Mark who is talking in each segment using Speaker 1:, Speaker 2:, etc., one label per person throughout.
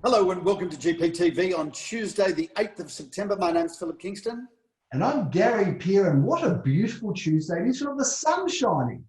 Speaker 1: Hello and welcome to GPTV on Tuesday, the 8th of September. My name's Philip Kingston.
Speaker 2: And I'm Gary Peer, and what a beautiful Tuesday it is with the sun shining.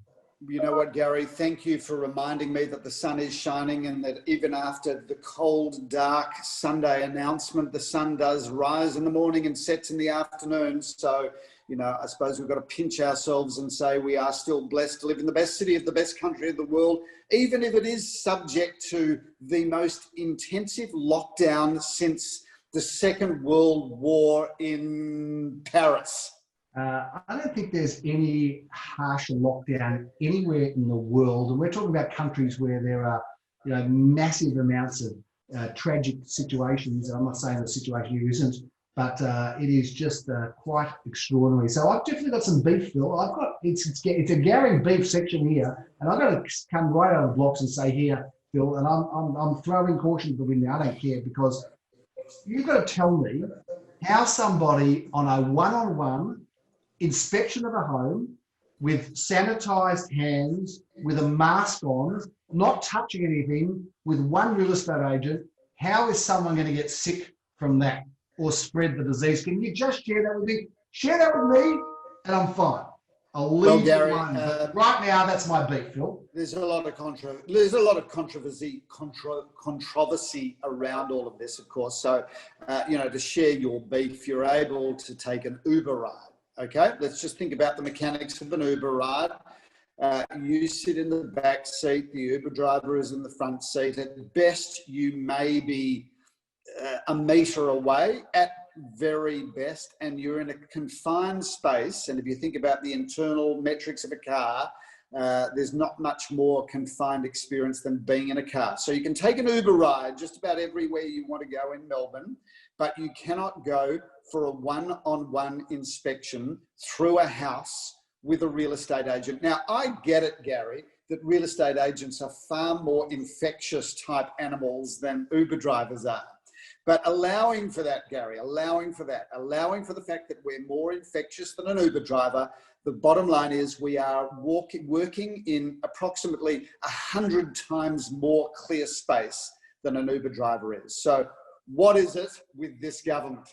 Speaker 1: You know what, Gary? Thank you for reminding me that the sun is shining and that even after the cold, dark Sunday announcement, the sun does rise in the morning and sets in the afternoon. So, I suppose we've got to pinch ourselves and say we are still blessed to live in the best city of the best country of the world, even if it is subject to the most intensive lockdown since the Second World War in Paris.
Speaker 2: I don't think there's any harsher lockdown anywhere in the world. And we're talking about countries where there are massive amounts of tragic situations. I'm not saying the situation here isn't, but it is just quite extraordinary. So I've definitely got some beef, Phil. It's a Gary beef section here, and I've got to come right out of the blocks and say here, Phil, and I'm throwing caution to the wind now. I don't care, because you've got to tell me how somebody on a one-on-one inspection of a home with sanitized hands, with a mask on, not touching anything, with one real estate agent, how is someone going to get sick from that or spread the disease? Can you just share that with me? Share that with me and I'm fine. I'll leave
Speaker 1: Gary,
Speaker 2: you alone. Right now, that's my beat, Phil.
Speaker 1: There's a lot of controversy around all of this, of course. So, to share your beef, you're able to take an Uber ride. Okay, let's just think about the mechanics of an Uber ride. You sit in the back seat, the Uber driver is in the front seat. At best, you may be a metre away, at very best, and you're in a confined space. And if you think about the internal metrics of a car, there's not much more confined experience than being in a car. So you can take an Uber ride just about everywhere you want to go in Melbourne, but you cannot go for a one-on-one inspection through a house with a real estate agent. Now, I get it, Gary, that real estate agents are far more infectious type animals than Uber drivers are. But allowing for that, Gary, allowing for the fact that we're more infectious than an Uber driver, the bottom line is we are working in approximately 100 times more clear space than an Uber driver is. So what is it with this government?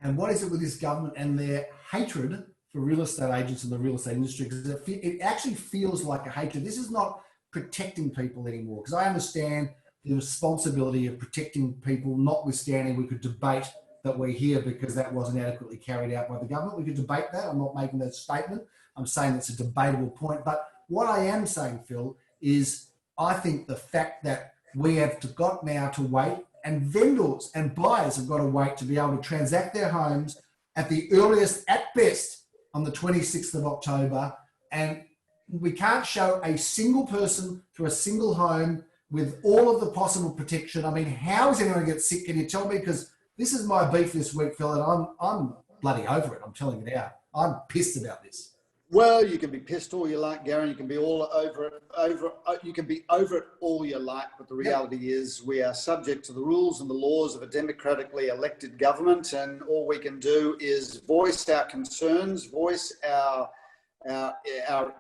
Speaker 2: And what is it with this government and their hatred for real estate agents and the real estate industry? Because it actually feels like a hatred. This is not protecting people anymore, because I understand the responsibility of protecting people, notwithstanding we could debate that we're here because that wasn't adequately carried out by the government. We could debate that. I'm not making that statement. I'm saying it's a debatable point. But what I am saying, Phil, is I think the fact that we have got now to wait, and vendors and buyers have got to wait to be able to transact their homes at the earliest, at best, on the 26th of October. And we can't show a single person to a single home with all of the possible protection. I mean, how is anyone going to get sick? Can you tell me? Because this is my beef this week, Phil, and I'm bloody over it. I'm telling you now. I'm pissed about this.
Speaker 1: Well, you can be pissed all you like, Gary. You can be all over it. You can be over it all you like. But the reality is, we are subject to the rules and the laws of a democratically elected government, and all we can do is voice our concerns, voice our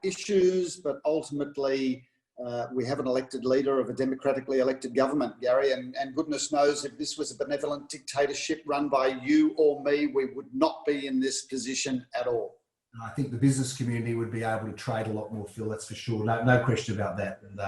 Speaker 1: issues. But ultimately, we have an elected leader of a democratically elected government, Gary. And goodness knows, if this was a benevolent dictatorship run by you or me, we would not be in this position at all.
Speaker 2: I think the business community would be able to trade a lot more, Phil, that's for sure. No question about that. And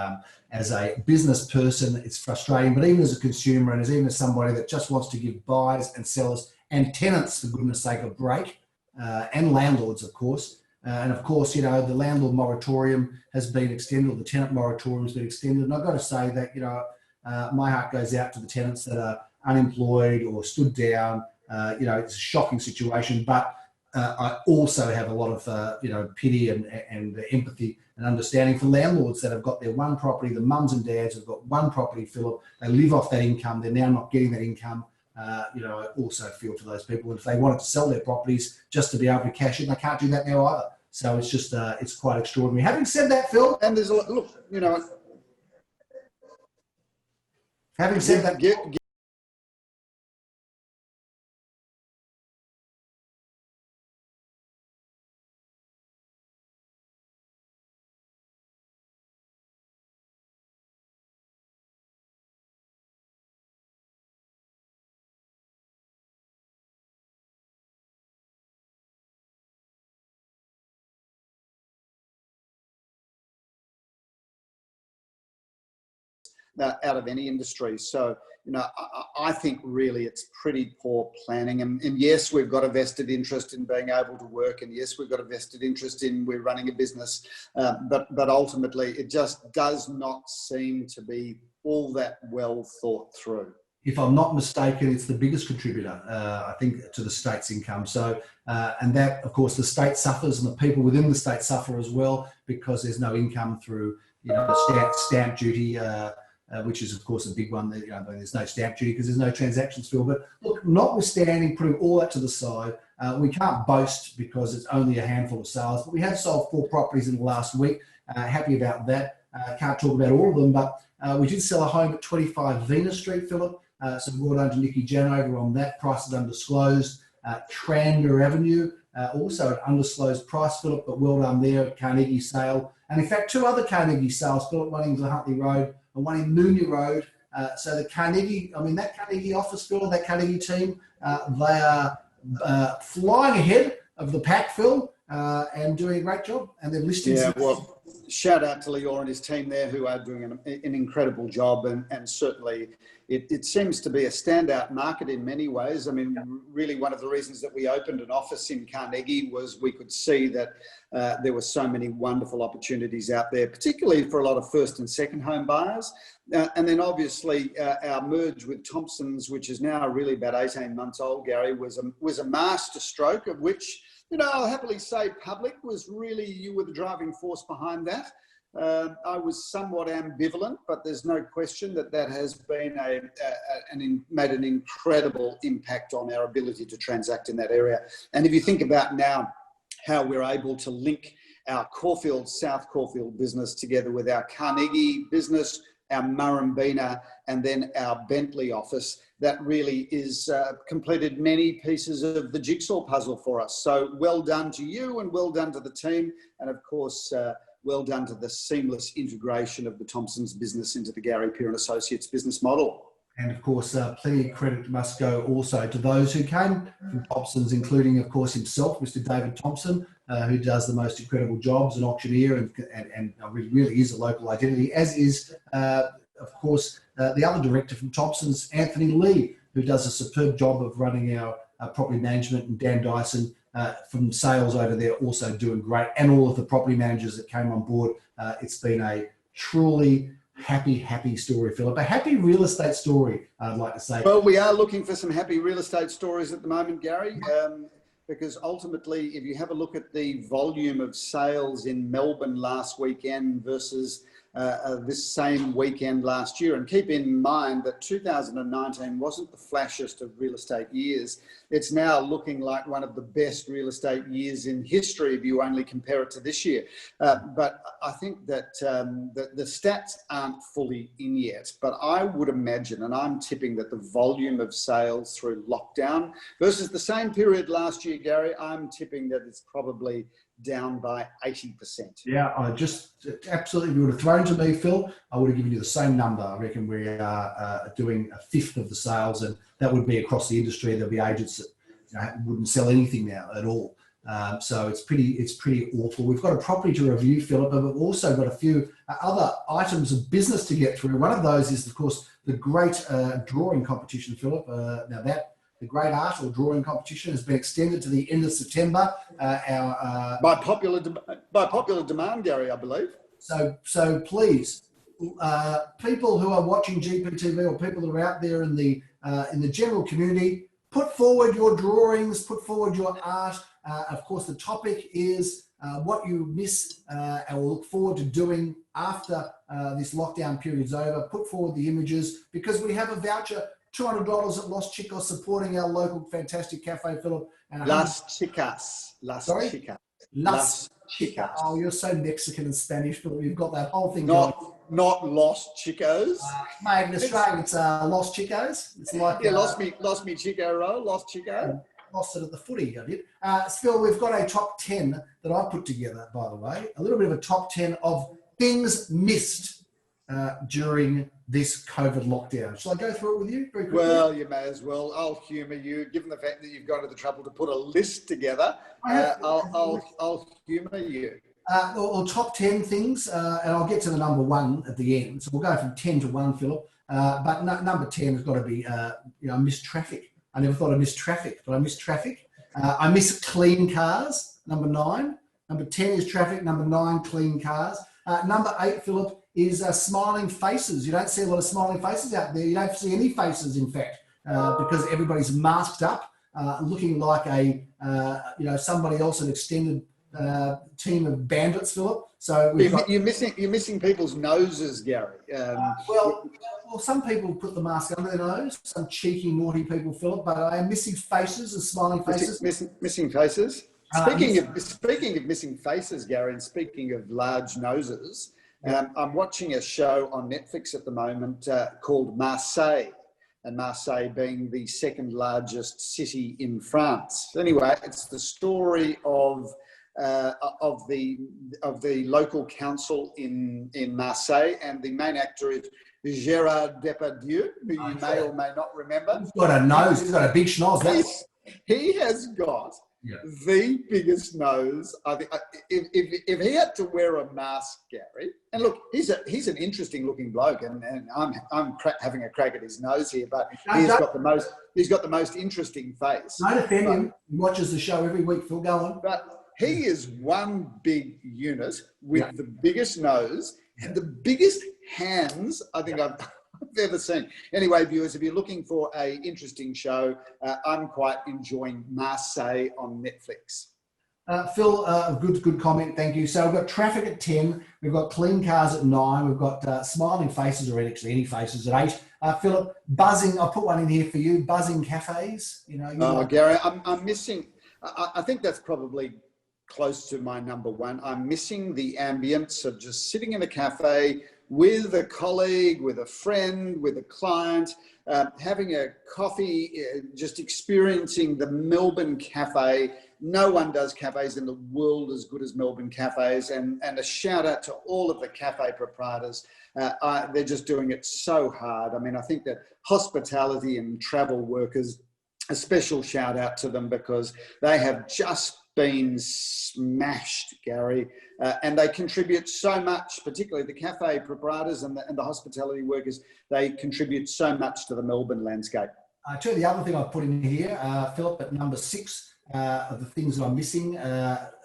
Speaker 2: as a business person, it's frustrating, but even as a consumer and even as somebody that just wants to give buyers and sellers and tenants, for goodness sake, a break, and landlords, of course. And of course, the landlord moratorium has been extended, or the tenant moratorium has been extended. And I've got to say that, my heart goes out to the tenants that are unemployed or stood down. It's a shocking situation, but I also have a lot of, pity and empathy and understanding for landlords that have got their one property. The mums and dads have got one property, Philip. They live off that income. They're now not getting that income. I also feel for those people. And if they wanted to sell their properties just to be able to cash in, they can't do that now either. So it's just, it's quite extraordinary. Having said that, Phil.
Speaker 1: And there's a look,
Speaker 2: Having said that.
Speaker 1: out of any industry. So, you know, I think really it's pretty poor planning. And yes, we've got a vested interest in being able to work. And yes, we've got a vested interest in we're running a business. But ultimately, it just does not seem to be all that well thought through.
Speaker 2: If I'm not mistaken, it's the biggest contributor, I think, to the state's income. So, and that, of course, the state suffers, and the people within the state suffer as well, because there's no income through, you know, the stamp duty, which is, of course, a big one. You know, there's no stamp duty because there's no transactions filled. But look, notwithstanding putting all that to the side, we can't boast because it's only a handful of sales. But we have sold 4 properties in the last week. Happy about that. Can't talk about all of them, but we did sell a home at 25 Venus Street, Philip. So well done to Nikki Janover on that. Price is undisclosed. Trander Avenue, also an undisclosed price, Philip, but well done there at Carnegie sale. And in fact, 2 other Carnegie sales, Philip, one in Huntley Road and one in Mooney Road. So the Carnegie, I mean, that Carnegie office, Phil, that Carnegie team, they are flying ahead of the pack, Phil, and doing a great job. And they're listing.
Speaker 1: Yeah, well, shout out to Lior and his team there, who are doing an incredible job, and certainly it seems to be a standout market in many ways. I mean, really one of the reasons that we opened an office in Carnegie was we could see that there were so many wonderful opportunities out there, particularly for a lot of first and second home buyers. And then obviously our merge with Thompson's, which is now really about 18 months old, Gary, was a master stroke, of which, you know, I'll happily say public was really, you were the driving force behind that. I was somewhat ambivalent, but there's no question that has been made an incredible impact on our ability to transact in that area. And if you think about now how we're able to link our Caulfield, South Caulfield business together with our Carnegie business, our Murrumbina, and then our Bentley office, that really is completed many pieces of the jigsaw puzzle for us. So well done to you, and well done to the team, and of course, well done to the seamless integration of the Thompson's business into the Gary Peer and Associates business model.
Speaker 2: And of course, plenty of credit must go also to those who came from Thompson's, including, of course, himself, Mr. David Thompson, who does the most incredible jobs, an auctioneer, and really is a local identity, as is, of course, the other director from Thompson's, Anthony Lee, who does a superb job of running our property management, and Dan Dyson from sales over there also doing great, and all of the property managers that came on board. It's been a truly happy story, Philip. A happy real estate story, I'd like to say.
Speaker 1: Well, we are looking for some happy real estate stories at the moment, Gary, because ultimately, if you have a look at the volume of sales in Melbourne last weekend versus this same weekend last year, and keep in mind that 2019 wasn't the flashiest of real estate years. It's now looking like one of the best real estate years in history if you only compare it to this year. But I think that the stats aren't fully in yet, but I would imagine, and I'm tipping, that the volume of sales through lockdown versus the same period last year, Gary, I'm tipping that it's probably down by 80%.
Speaker 2: Yeah, I just absolutely, if you would have thrown to me, Phil, I would have given you the same number. I reckon we are doing a fifth of the sales, and that would be across the industry. There'll be agents that, you know, wouldn't sell anything now at all. So it's pretty awful. We've got a property to review, Philip, but we've also got a few other items of business to get through. One of those is, of course, the great drawing competition, Philip. Now that the great art or drawing competition has been extended to the end of September.
Speaker 1: By popular demand, Gary, I believe.
Speaker 2: So please, people who are watching GPTV, or people who are out there in the general community, put forward your drawings, put forward your art. Of course, the topic is what you miss and will look forward to doing after this lockdown period's over. Put forward the images, because we have a voucher, $200 at Los Chicos, supporting our local fantastic cafe, Philip.
Speaker 1: Las Chicas. Las Chicas.
Speaker 2: Oh, you're so Mexican and Spanish, Philip. You've got that whole thing
Speaker 1: not Los Chicos.
Speaker 2: Mate, in Australia, it's Los Chicos. It's like
Speaker 1: lost me Chico roll, Los Chico.
Speaker 2: Lost it at the footy, I did. Phil, we've got a top 10 that I put together, by the way. A little bit of a top 10 of things missed during this COVID lockdown. Shall I go through it with you very quickly?
Speaker 1: Well, you may as well. I'll humour you, given the fact that you've gone to the trouble to put a list together. I'll humour you.
Speaker 2: Or top 10 things, and I'll get to the number 1 at the end. So we'll go from 10 to 1, Philip. But number 10 has got to be, I miss traffic. I never thought I missed traffic, but I miss traffic. I miss clean cars, number 9. Number 10 is traffic. Number 9, clean cars. Number 8, Philip, is smiling faces. You don't see a lot of smiling faces out there. You don't see any faces, in fact, because everybody's masked up, looking like somebody else, an extended team of bandits, Philip. So
Speaker 1: you're missing people's noses, Gary.
Speaker 2: Well, some people put the mask under their nose. Some cheeky, naughty people, Philip. But I am missing faces and smiling faces.
Speaker 1: Missing faces. Speaking of missing faces, Gary, and speaking of large noses, I'm watching a show on Netflix at the moment called Marseille, and Marseille being the second largest city in France. Anyway, it's the story of the local council in Marseille, and the main actor is Gerard Depardieu, who you may or may not remember.
Speaker 2: He's got a nose. He's got a big schnoz.
Speaker 1: He has got the biggest nose. I think if he had to wear a mask, Gary, and look, he's an interesting looking bloke, and I'm having a crack at his nose here, but he's got the most interesting face.
Speaker 2: Don't offend him. He watches the show every week. Phil, go on.
Speaker 1: But he is one big unit with the biggest nose and the biggest hands I think I've ever seen. Anyway, viewers, if you're looking for an interesting show, I'm quite enjoying Marseille on Netflix.
Speaker 2: Phil, good comment. Thank you. So we've got traffic at 10. We've got clean cars at 9. We've got smiling faces, or actually any faces, at 8. Philip, buzzing. I'll put one in here for you. Buzzing cafes.
Speaker 1: Gary, I'm missing. I think that's probably close to my number 1. I'm missing the ambience of just sitting in a cafe with a colleague, with a friend, with a client, having a coffee, just experiencing the Melbourne cafe. No one does cafes in the world as good as Melbourne cafes, and a shout out to all of the cafe proprietors. They're just doing it so hard. I mean, I think that hospitality and travel workers, a special shout out to them, because they have just been smashed, Gary, and they contribute so much, particularly the cafe proprietors and the hospitality workers. They contribute so much to the Melbourne landscape.
Speaker 2: I tell you, the other thing I've put in here, Philip, at number 6 of the things that I'm missing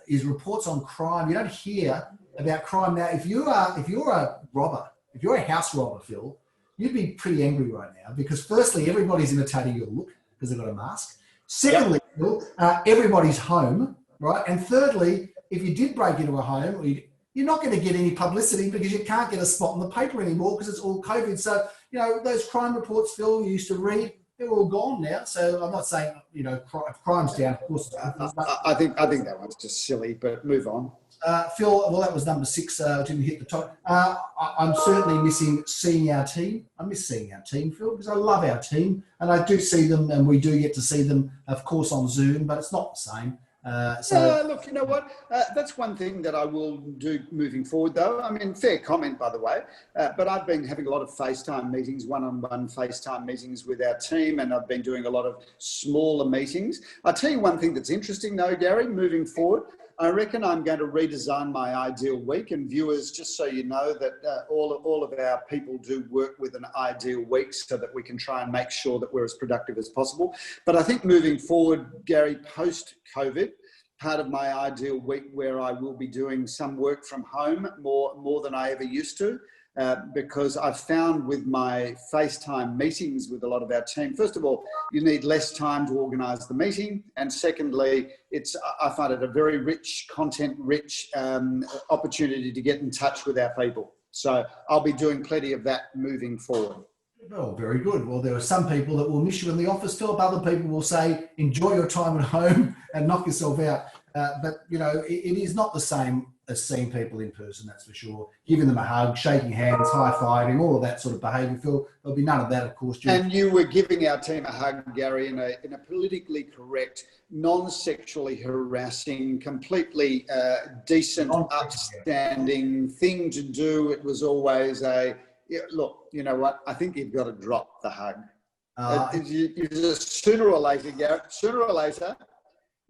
Speaker 2: is reports on crime. You don't hear about crime now. If you're a robber, if you're a house robber, Phil, you'd be pretty angry right now, because firstly, everybody's imitating your look because they've got a mask. Secondly, Phil, everybody's home. Right. And thirdly, if you did break into a home, you're not going to get any publicity, because you can't get a spot in the paper anymore because it's all COVID. So, those crime reports, Phil, you used to read, they're all gone now. So I'm not saying, crime's down, of course.
Speaker 1: I think that one's just silly, but move on.
Speaker 2: Phil, well, that was number 6. Didn't hit the top. I'm certainly missing seeing our team. I miss seeing our team, Phil, because I love our team, and I do see them, and we do get to see them, of course, on Zoom, but it's not the same.
Speaker 1: Look, you know what? That's one thing that I will do moving forward, though. I mean, fair comment, by the way. But I've been having a lot of FaceTime meetings, one-on-one FaceTime meetings with our team, and I've been doing a lot of smaller meetings. I'll tell you one thing that's interesting, though, Gary, moving forward. I reckon I'm going to redesign my ideal week, and viewers, just so you know that all of our people do work with an ideal week, so that we can try and make sure that we're as productive as possible. But I think moving forward, Gary, post-COVID, part of my ideal week where I will be doing some work from home more than I ever used to, because I've found with my FaceTime meetings with a lot of our team, first of all, you need less time to organise the meeting, and secondly, I find it a very rich, content-rich opportunity to get in touch with our people. So I'll be doing plenty of that moving forward.
Speaker 2: Oh, very good. Well, there are some people that will miss you in the office, Philip. Other people will say, enjoy your time at home and knock yourself out. But, it is not the same as seeing people in person, that's for sure. Giving them a hug, shaking hands, high-fiving, all of that sort of behaviour, Phil. There'll be none of that, of course.
Speaker 1: And you were giving our team a hug, Gary, in a politically correct, non-sexually harassing, completely decent, upstanding thing to do. It was always look, you know what? I think you've got to drop the hug. Sooner or later, Gary,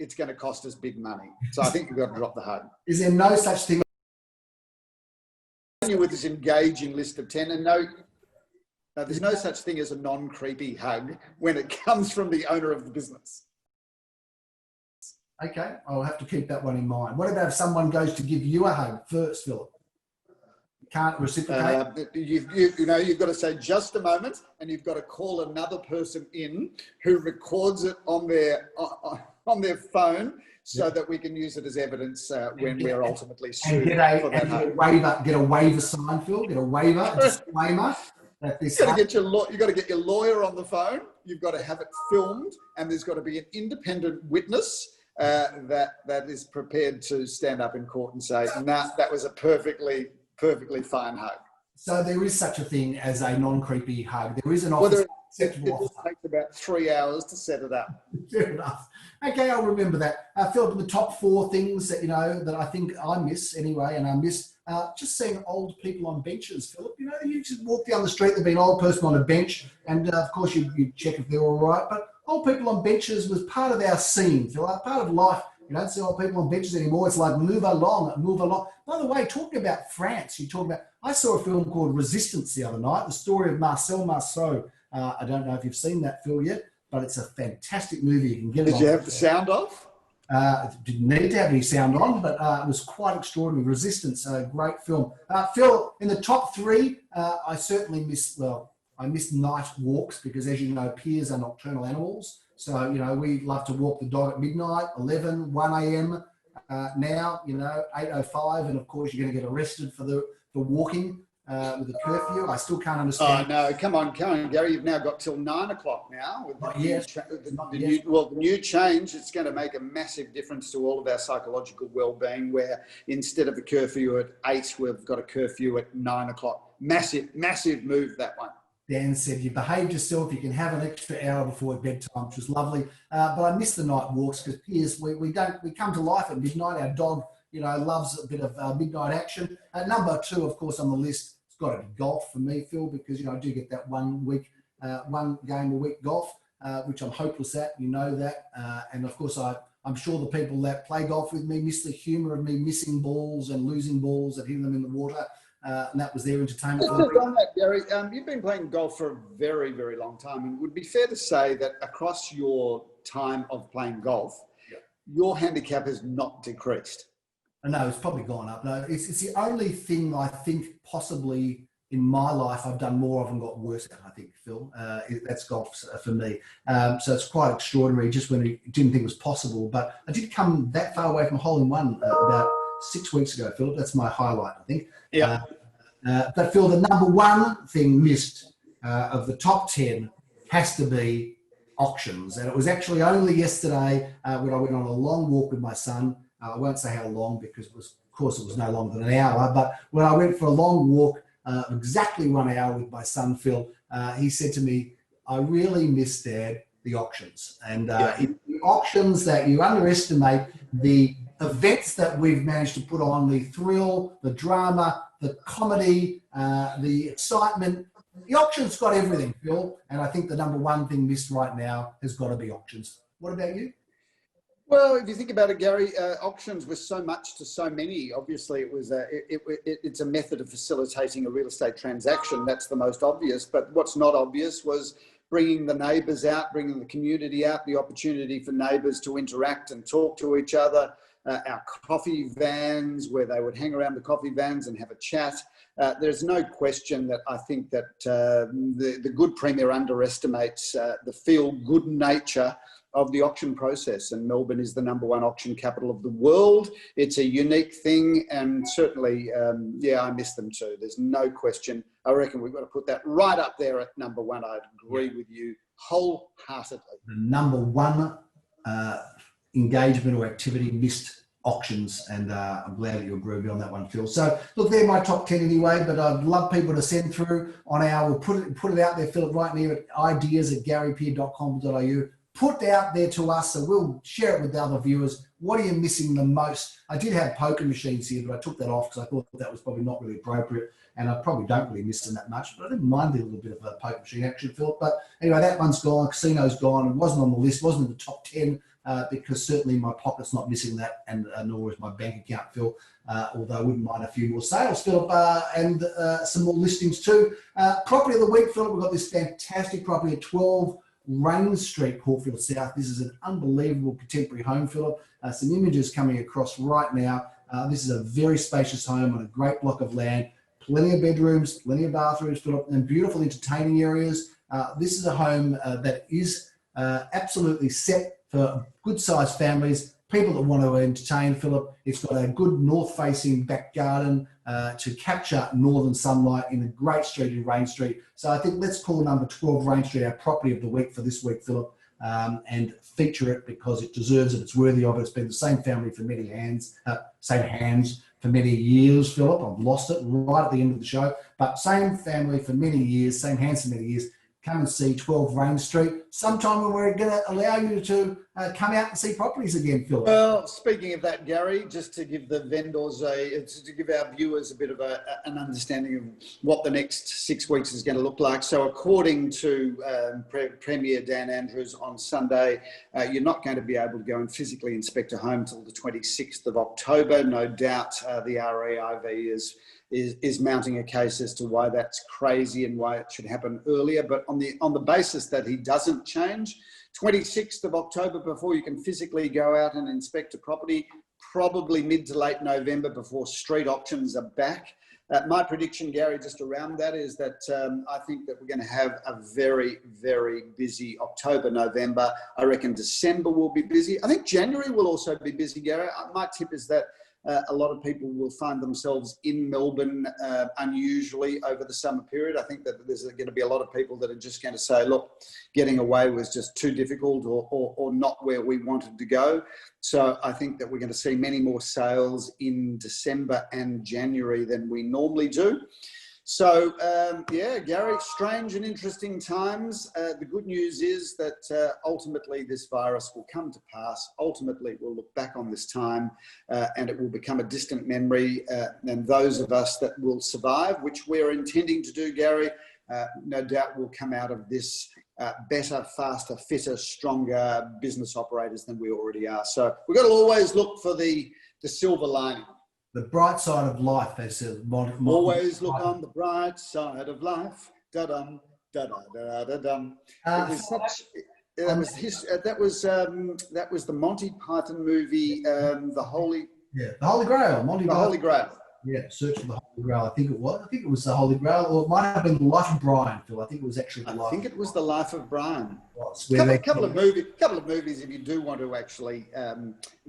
Speaker 1: it's going to cost us big money. So I think you've got to drop the hug.
Speaker 2: Is there no such thing?
Speaker 1: With this engaging list of 10, and no, there's no such thing as a non-creepy hug when it comes from the owner of the business.
Speaker 2: Okay, I'll have to keep that one in mind. What about if someone goes to give you a hug first, Philip? Can't reciprocate?
Speaker 1: You've got to say just a moment, and you've got to call another person in who records it on their phone, so that we can use it as evidence when we're ultimately sued for that hug.
Speaker 2: Get a waiver signed, Phil. Get a waiver, a disclaimer. You've got
Speaker 1: to get your lawyer on the phone. You've got to have it filmed, and there's got to be an independent witness that is prepared to stand up in court and say, "Nah, that was a perfectly fine hug."
Speaker 2: So there is such a thing as a non-creepy hug. There is an office.
Speaker 1: It just takes about 3 hours to set it up.
Speaker 2: Fair enough. Okay, I'll remember that. Philip, the top 4 things that that I think I miss anyway, and I miss just seeing old people on benches. Philip, you just walk down the street, there'd be an old person on a bench, and of course you check if they're all right. But old people on benches was part of our scene, Philip, part of life. You don't see old people on benches anymore. It's like move along, move along. By the way, talking about France, I saw a film called Resistance the other night, the story of Marcel Marceau. I don't know if you've seen that film yet, but it's a fantastic movie. You can get it.
Speaker 1: Did you have the sound off?
Speaker 2: Didn't need to have any sound on, but it was quite extraordinary. Resistance, a great film. Phil, in the top 3, I certainly miss night walks because, as you know, peers are nocturnal animals. So, we love to walk the dog at midnight, 11, 1 a.m. Now, 8:05, and of course you're going to get arrested for walking with a curfew. I still can't understand.
Speaker 1: Oh no! Come on, Gary. You've now got till 9 o'clock now. With the new change, it's going to make a massive difference to all of our psychological well-being. Where instead of a curfew at 8, we've got a curfew at 9 o'clock. Massive move, that one.
Speaker 2: Dan said, you behaved yourself, you can have an extra hour before bedtime, which was lovely. But I miss the night walks because peers, we come to life at midnight. Our dog, loves a bit of midnight action. Number 2, of course, on the list, it's got to be golf for me, Phil, because, I do get that 1 game a week golf, which I'm hopeless at, that. And of course, I'm sure the people that play golf with me miss the humour of me missing balls and losing balls and hitting them in the water. And that was their entertainment.
Speaker 1: On that, Gary, you've been playing golf for a very, very long time, and it would be fair to say that across your time of playing golf, your handicap has not decreased.
Speaker 2: No, it's probably gone up. No, it's the only thing I think possibly in my life I've done more of and got worse at, I think, Phil. That's golf for me. So it's quite extraordinary just when I didn't think it was possible. But I did come that far away from hole-in-one about 6 weeks ago, Philip. That's my highlight, I think.
Speaker 1: Yeah.
Speaker 2: But Phil, the number 1 thing missed of the top 10 has to be auctions. And it was actually only yesterday when I went on a long walk with my son. I won't say how long because, of course, it was no longer than an hour. But when I went for a long walk, exactly 1 hour with my son, Phil, he said to me, I really miss, Dad, the auctions. And the auctions that you underestimate the events that we've managed to put on, the thrill, the drama, the comedy, the excitement. The auction's got everything, Phil. And I think the number 1 thing missed right now has got to be auctions. What about you?
Speaker 1: Well, if you think about it, Gary, auctions were so much to so many. Obviously, it was it's a method of facilitating a real estate transaction. That's the most obvious. But what's not obvious was bringing the neighbours out, bringing the community out, the opportunity for neighbours to interact and talk to each other. Our coffee vans, where they would hang around the coffee vans and have a chat. There's no question that I think that the good Premier underestimates the feel-good nature of the auction process. And Melbourne is the number 1 auction capital of the world. It's a unique thing. And certainly, I miss them too. There's no question. I reckon we've got to put that right up there at number 1. I'd agree with you wholeheartedly.
Speaker 2: The number 1 engagement or activity missed auctions, and I'm glad that you agree with me on that one, Phil. So look, they're my top 10 anyway, but I'd love people to send through on we'll put it out there, Phil, right near at ideas@garypeer.com.au. Put out there to us, so we'll share it with the other viewers. What are you missing the most? I did have poker machines here, but I took that off because I thought that was probably not really appropriate, and I probably don't really miss them that much, but I didn't mind a little bit of a poker machine action, Phil. But anyway, that one's gone, casino's gone, it wasn't on the list, wasn't in the top 10, because certainly my pocket's not missing that, and nor is my bank account, Phil, although I wouldn't mind a few more sales, Philip, and some more listings too. Property of the week, Philip, we've got this fantastic property at 12 Rain Street, Caulfield South. This is an unbelievable contemporary home, Philip. Some images coming across right now. This is a very spacious home on a great block of land. Plenty of bedrooms, plenty of bathrooms, Philip, and beautiful entertaining areas. This is a home that is absolutely set for good-sized families, people that want to entertain, Philip. It's got a good north-facing back garden to capture northern sunlight in a great street in Rain Street. So I think let's call number 12 Rain Street our property of the week for this week, Philip, and feature it because it deserves it. It's worthy of it. It's been the same family for many same hands for many years, Philip. I've lost it right at the end of the show, but same family for many years, same hands for many years. Come and see 12 Rain Street sometime when we're going to allow you to come out and see properties again, Philip.
Speaker 1: Well, speaking of that, Gary, just to give the vendors to give our viewers a bit of an understanding of what the next 6 weeks is going to look like. So according to Premier Dan Andrews on Sunday, you're not going to be able to go and physically inspect a home till the 26th of October. No doubt the REIV is mounting a case as to why that's crazy and why it should happen earlier. But on the basis that he doesn't change, 26th of October before you can physically go out and inspect a property, probably mid to late November before street auctions are back. My prediction, Gary, just around that is that I think that we're going to have a very, very busy October, November. I reckon December will be busy. I think January will also be busy, Gary. My tip is that a lot of people will find themselves in Melbourne unusually over the summer period. I think that there's going to be a lot of people that are just going to say, look, getting away was just too difficult or not where we wanted to go. So I think that we're going to see many more sales in December and January than we normally do. So, yeah, Gary, strange and interesting times. The good news is that ultimately this virus will come to pass. Ultimately, we'll look back on this time and it will become a distant memory. And those of us that will survive, which we're intending to do, Gary, no doubt will come out of this better, faster, fitter, stronger business operators than we already are. So we've got to always look for the silver lining.
Speaker 2: The bright side of life, they said.
Speaker 1: Always look on the bright side of life. Da-dum, da-da-da-da-dum. That was the Monty Python movie, The Holy
Speaker 2: Grail.
Speaker 1: Holy Grail.
Speaker 2: Yeah, Search for the Holy Grail. I think it was the Holy Grail, or it might have been The Life of Brian, Phil. I think it was actually the Life.
Speaker 1: I think it was The Life of Brian.
Speaker 2: A
Speaker 1: couple of movies if you do want to actually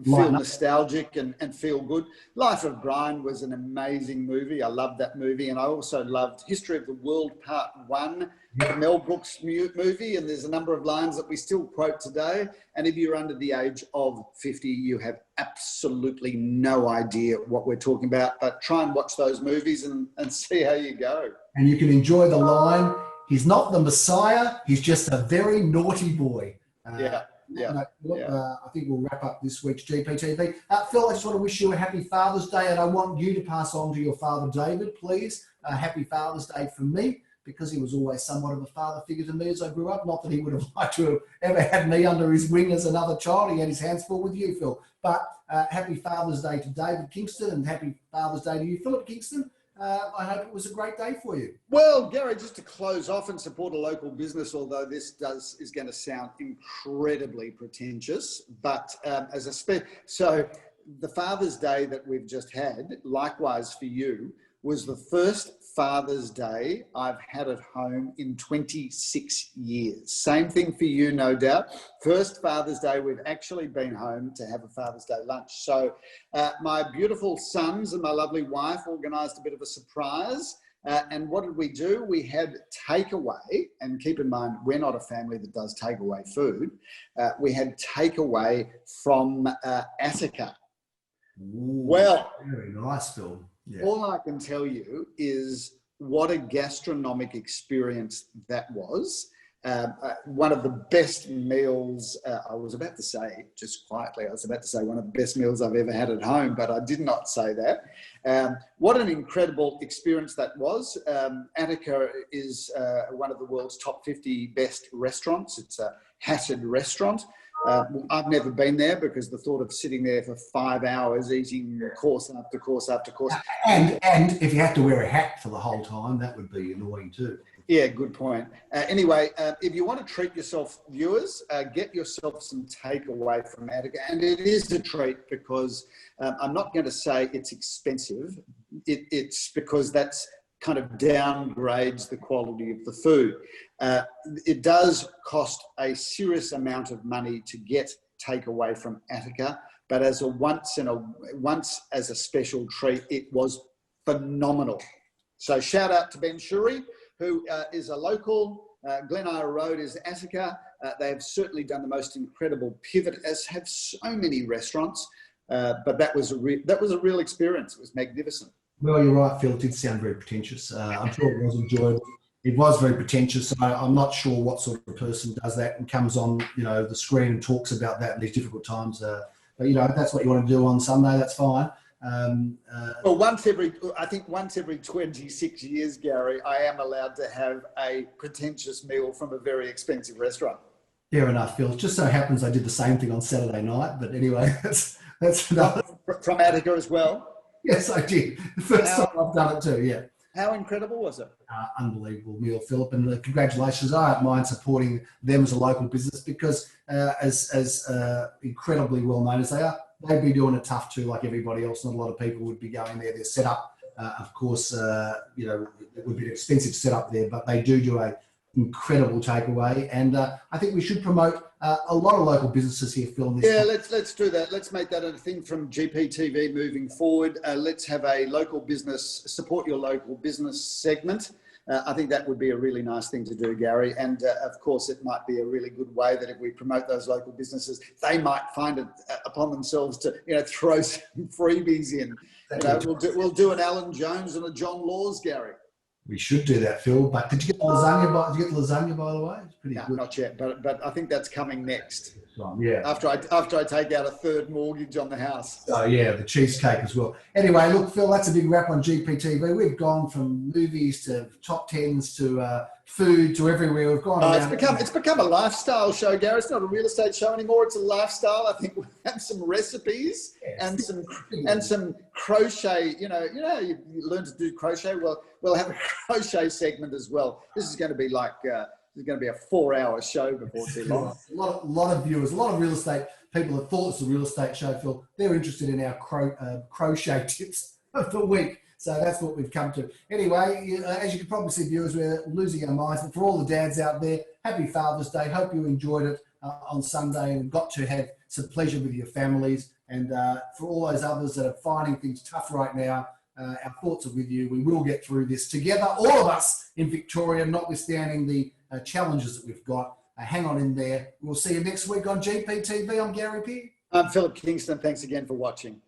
Speaker 1: feel nostalgic and feel good. Life of Brian was an amazing movie. I loved that movie, and I also loved History of the World Part 1, the Mel Brooks movie, and there's a number of lines that we still quote today. And if you're under the age of 50, you have absolutely no idea what we're talking about, but try and watch those movies and see how you go.
Speaker 2: And you can enjoy the line, he's not the Messiah, he's just a very naughty boy.
Speaker 1: I
Speaker 2: think we'll wrap up this week's GPTV. Phil, I just want to wish you a happy Father's Day, and I want you to pass on to your father, David, please. Happy Father's Day from me, because he was always somewhat of a father figure to me as I grew up. Not that he would have liked to have ever had me under his wing as another child. He had his hands full with you, Phil. But happy Father's Day to David Kingston, and happy Father's Day to you, Philip Kingston. I hope it was a great day for you.
Speaker 1: Well, Gary, just to close off and support a local business, although this is going to sound incredibly pretentious, but so the Father's Day that we've just had, likewise for you, was the first Father's Day I've had at home in 26 years. Same thing for you, no doubt. First Father's Day we've actually been home to have a Father's Day lunch. So my beautiful sons and my lovely wife organised a bit of a surprise. And what did we do? We had takeaway, and keep in mind, we're not a family that does takeaway food. We had takeaway from Attica.
Speaker 2: Ooh,
Speaker 1: well,
Speaker 2: very nice, Phil. Yeah.
Speaker 1: All I can tell you is what a gastronomic experience that was. One of the best meals, I was about to say, just quietly, one of the best meals I've ever had at home, but I did not say that. What an incredible experience that was. Attica is one of the world's top 50 best restaurants. It's a hatted restaurant. I've never been there because the thought of sitting there for 5 hours eating course after course after course.
Speaker 2: And if you have to wear a hat for the whole time, that would be annoying too.
Speaker 1: Yeah, good point. Anyway, if you want to treat yourself, viewers, get yourself some takeaway from Attica. And it is a treat because I'm not going to say it's expensive. It's because that's kind of downgrades the quality of the food. It does cost a serious amount of money to get takeaway from Attica, but as a once as a special treat, it was phenomenal. So shout out to Ben Shuri, who is a local. Glenire Road is Attica. They have certainly done the most incredible pivot, as have so many restaurants. But that was a real experience. It was magnificent.
Speaker 2: Well, you're right, Phil. It did sound very pretentious. I'm sure it was enjoyable. It was very pretentious. I'm not sure what sort of person does that and comes on, the screen and talks about that in these difficult times. But if that's what you want to do on Sunday, that's fine.
Speaker 1: Well, once every 26 years, Gary, I am allowed to have a pretentious meal from a very expensive restaurant.
Speaker 2: Fair enough, Phil. It just so happens I did the same thing on Saturday night. But anyway, that's another.
Speaker 1: From Attica as well.
Speaker 2: Yes, I did. The first time I've done it too, yeah.
Speaker 1: How incredible was it?
Speaker 2: Unbelievable meal, Philip, and congratulations. I don't mind supporting them as a local business because as incredibly well known as they are, they'd be doing it tough too, like everybody else. Not a lot of people would be going there. They're set up, of course, it would be an expensive setup there, but they do a incredible takeaway, and I think we should promote a lot of local businesses here, Phil.
Speaker 1: Yeah, let's do that. Let's make that a thing from GPTV moving forward. Let's have a local business, support your local business segment. I think that would be a really nice thing to do, Gary. And of course, it might be a really good way that if we promote those local businesses, they might find it upon themselves to, throw some freebies in. We'll do an Alan Jones and a John Laws, Gary.
Speaker 2: We should do that, Phil. But did you get the lasagna? Did you get the lasagna, by the way? It's pretty good.
Speaker 1: Not yet, but I think that's coming next.
Speaker 2: Yeah.
Speaker 1: After I take out a third mortgage on the house.
Speaker 2: Oh yeah, the cheesecake as well. Anyway, look, Phil, that's a big wrap on GPTV. We've gone from movies to top tens to food to everywhere. We've gone.
Speaker 1: It's become a lifestyle show, Gary. It's not a real estate show anymore. It's a lifestyle. I think we have some recipes and some crochet. You learn to do crochet. Well, we'll have a crochet segment as well. This is going to be like. It's going to be a 4-hour show before too long.
Speaker 2: A lot of viewers, a lot of real estate people that thought it's a real estate show, Phil, they're interested in our crochet tips of the week. So that's what we've come to. Anyway, as you can probably see, viewers, we're losing our minds. But for all the dads out there, happy Father's Day. Hope you enjoyed it on Sunday and got to have some pleasure with your families. And for all those others that are finding things tough right now, our thoughts are with you. We will get through this together, all of us in Victoria, notwithstanding the challenges that we've got. Hang on in there. We'll see you next week on GPTV. I'm Gary Peer.
Speaker 1: I'm Philip Kingston. Thanks again for watching.